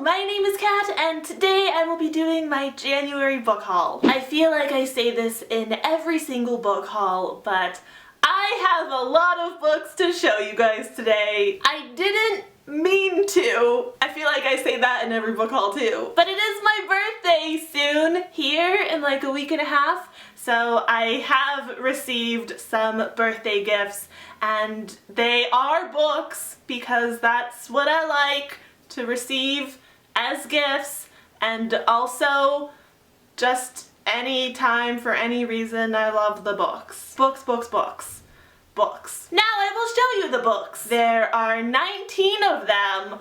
my name is Kat and today I will be doing my January book haul. I feel like I say this in every single book haul, but I have a lot of books to show you guys today. I didn't mean to. I feel like I say that in every book haul too. But it is my birthday soon, here in like a week and a half. So I have received some birthday gifts and they are books because that's what I like to receive as gifts, and also just any time for any reason. I love the books. Books. Now I will show you the books. There are 19 of them.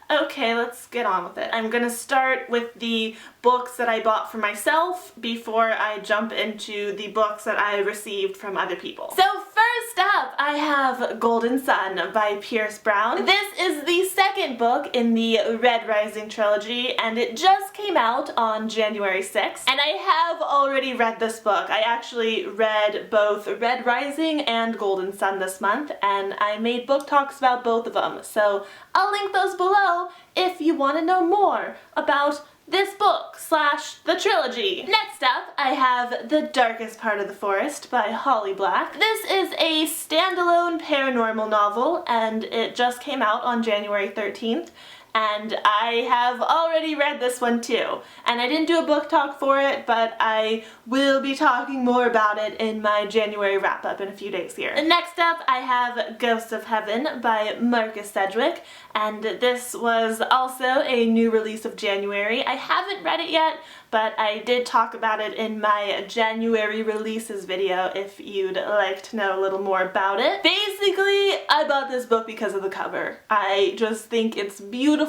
Okay, let's get on with it. I'm gonna start with the books that I bought for myself before I jump into the books that I received from other people. So first up, I have Golden Sun by Pierce Brown. This is the second book in the Red Rising trilogy, and it just came out on January 6th. And I have already read this book. I actually read both Red Rising and Golden Sun this month, and I made book talks about both of them. So I'll link those below if you want to know more about this book / the trilogy. Next up, I have The Darkest Part of the Forest by Holly Black. This is a standalone paranormal novel, and it just came out on January 13th. And I have already read this one too. And I didn't do a book talk for it, but I will be talking more about it in my January wrap-up in a few days here. And next up, I have Ghosts of Heaven by Marcus Sedgwick. And this was also a new release of January. I haven't read it yet, but I did talk about it in my January releases video if you'd like to know a little more about it. Basically, I bought this book because of the cover. I just think it's beautiful.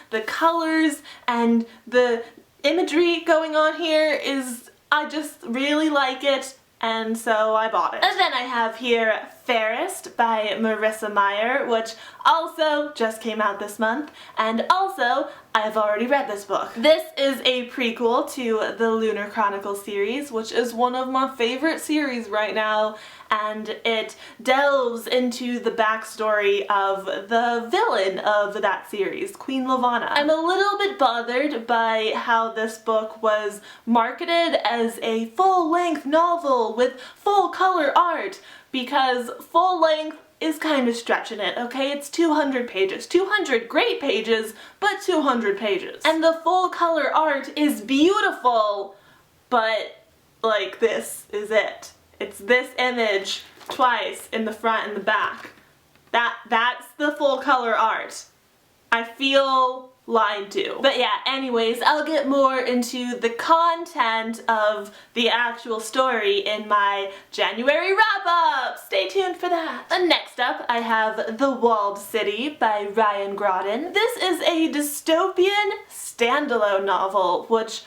The colors and the imagery going on here is, I just really like it, and so I bought it. And then I have here Fairest by Marissa Meyer, which also just came out this month, and also I've already read this book. This is a prequel to the Lunar Chronicles series, which is one of my favorite series right now, and it delves into the backstory of the villain of that series, Queen Lavanna. I'm a little bit bothered by how this book was marketed as a full-length novel with full color art, because full length is kind of stretching it, okay? It's 200 pages. 200 great pages, but 200 pages. And the full color art is beautiful, but like this is it. It's this image twice in the front and the back. That's the full color art. I feel lied to. But yeah, anyways, I'll get more into the content of the actual story in my January wrap-up. Stay tuned for that. And next up, I have The Walled City by Ryan Groden. This is a dystopian standalone novel, which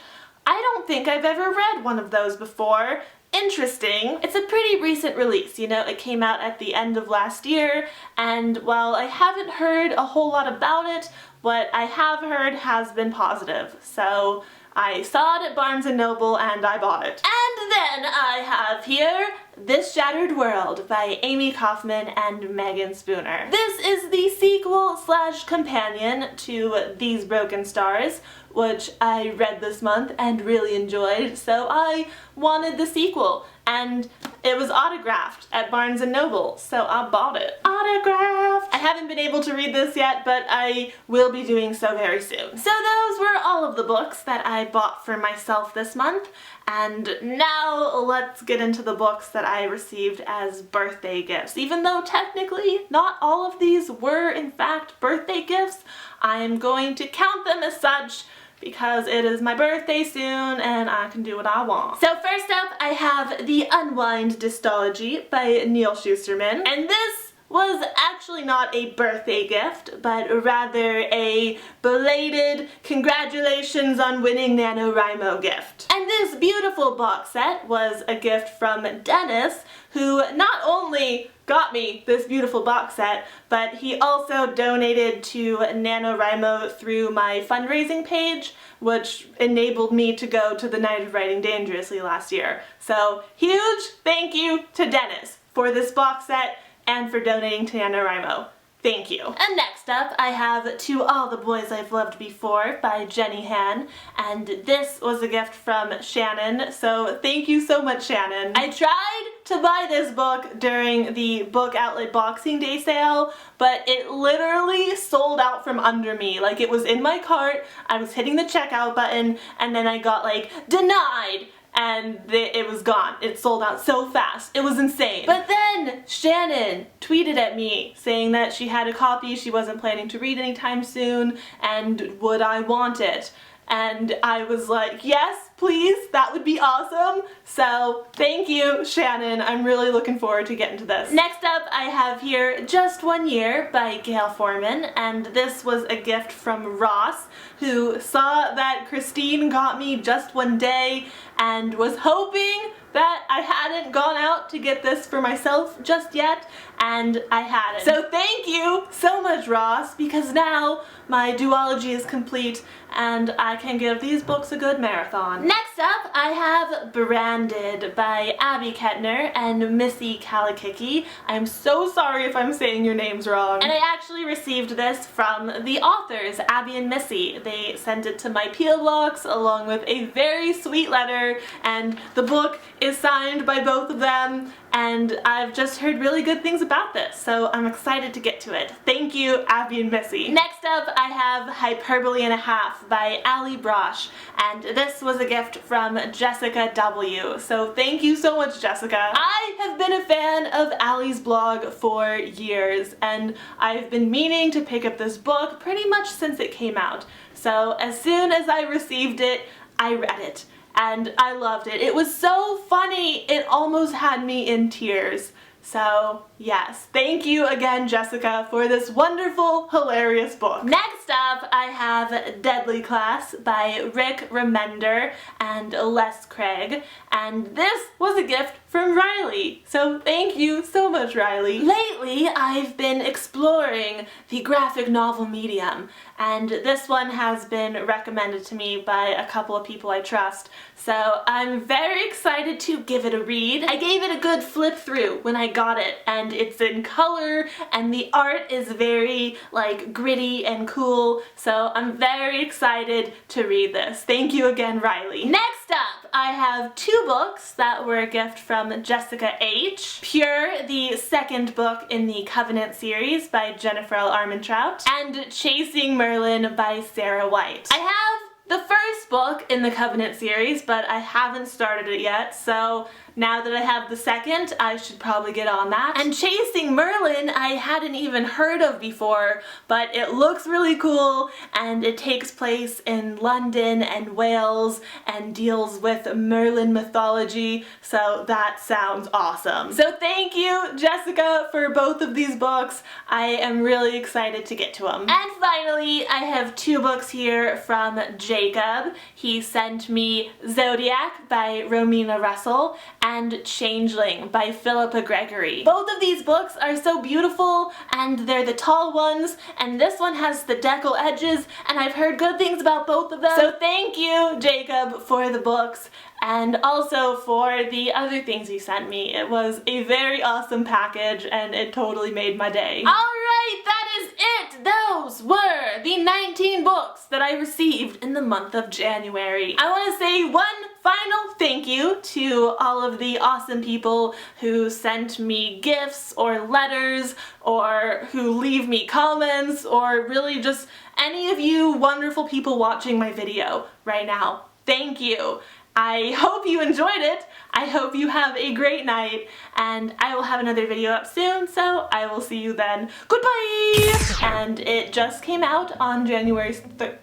I don't think I've ever read one of those before. Interesting. It's a pretty recent release, you know, it came out at the end of last year, and while I haven't heard a whole lot about it, what I have heard has been positive. So I saw it at Barnes & Noble and I bought it. And then I have here This Shattered World by Amy Kaufman and Megan Spooner. This is the sequel / companion to These Broken Stars, which I read this month and really enjoyed, so I wanted the sequel. And it was autographed at Barnes & Noble, so I bought it. Autographed! I haven't been able to read this yet, but I will be doing so very soon. So those were all of the books that I bought for myself this month, and now let's get into the books that I received as birthday gifts. Even though technically not all of these were in fact birthday gifts, I am going to count them as such because it is my birthday soon and I can do what I want. So first up, I have The Unwind Dystology by Neil Shusterman, and this was actually not a birthday gift, but rather a belated congratulations on winning NaNoWriMo gift. And this beautiful box set was a gift from Dennis, who not only got me this beautiful box set, but he also donated to NaNoWriMo through my fundraising page, which enabled me to go to the Night of Writing Dangerously last year. So huge thank you to Dennis for this box set and for donating to NaNoWriMo. Thank you. And next up, I have To All the Boys I've Loved Before by Jenny Han, and this was a gift from Shannon, so thank you so much, Shannon. I tried to buy this book during the Book Outlet Boxing Day sale, but it literally sold out from under me. Like, it was in my cart, I was hitting the checkout button, and then I got like, denied! And it was gone. It sold out so fast. It was insane. But then Shannon tweeted at me saying that she had a copy she wasn't planning to read anytime soon, and would I want it? And I was like, yes, please, that would be awesome. So thank you, Shannon. I'm really looking forward to getting to this. Next up, I have here Just One Year by Gail Foreman, and this was a gift from Ross, who saw that Christine got me Just One Day and was hoping that I hadn't gone out to get this for myself just yet, and I hadn't. So thank you so much, Ross, because now my duology is complete and I can give these books a good marathon. Next up, I have Branded by Abby Kettner and Missy Kalikicki. I'm so sorry if I'm saying your names wrong. And I actually received this from the authors, Abby and Missy. They sent it to my P.O. Box along with a very sweet letter, and the book is signed by both of them, and I've just heard really good things about this, so I'm excited to get to it. Thank you, Abby and Missy. Next up, I have Hyperbole and a Half by Allie Brosh, and this was a gift from Jessica W. So thank you so much, Jessica. I have been a fan of Allie's blog for years, and I've been meaning to pick up this book pretty much since it came out. So as soon as I received it, I read it. And I loved it. It was so funny, it almost had me in tears. So yes, thank you again, Jessica, for this wonderful, hilarious book. Next up, I have Deadly Class by Rick Remender and Les Craig, and this was a gift from Riley. So thank you so much, Riley. Lately, I've been exploring the graphic novel medium, and this one has been recommended to me by a couple of people I trust. So I'm very excited to give it a read. I gave it a good flip through when I got it, and it's in color and the art is very like gritty and cool, so I'm very excited to read this. Thank you again, Riley. Next up, I have two books that were a gift from Jessica H. Pure, the second book in the Covenant series by Jennifer L. Armentrout, and Chasing Merlin by Sarah White. I have the first book in the Covenant series, but I haven't started it yet, so now that I have the second, I should probably get on that. And Chasing Merlin I hadn't even heard of before, but it looks really cool, and it takes place in London and Wales and deals with Merlin mythology, so that sounds awesome. So thank you, Jessica, for both of these books. I am really excited to get to them. And finally, I have two books here from Jacob. He sent me Zodiac by Romina Russell and Changeling by Philippa Gregory. Both of these books are so beautiful, and they're the tall ones, and this one has the decal edges, and I've heard good things about both of them. So thank you, Jacob, for the books, and also for the other things you sent me. It was a very awesome package, and it totally made my day. Alright, that is it! Those were the 19 books that I received in the month of January. I want to say one final thank you to all of the awesome people who sent me gifts or letters, or who leave me comments, or really just any of you wonderful people watching my video right now. Thank you. I hope you enjoyed it. I hope you have a great night, and I will have another video up soon, so I will see you then. Goodbye! And it just came out on January 3rd.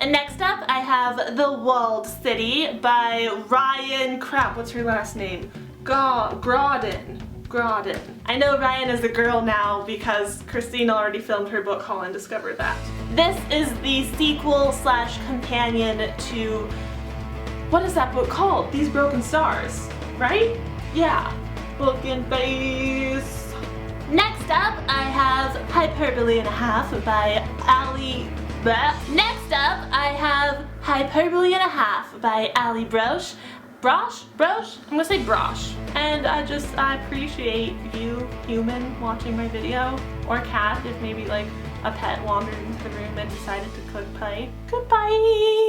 And next up, I have The Walled City by Ryan, crap, what's her last name? Grodin. I know Ryan is a girl now because Christine already filmed her book haul and discovered that. This is the sequel slash companion to, what is that book called? These Broken Stars, right? Yeah, Book and Face. Next up, I have Hyperbole and a Half by Allie Brosh, Brosh? Brosh? I'm gonna say brosh. And I appreciate you, human, watching my video, or cat if maybe like a pet wandered into the room and decided to click play. Goodbye!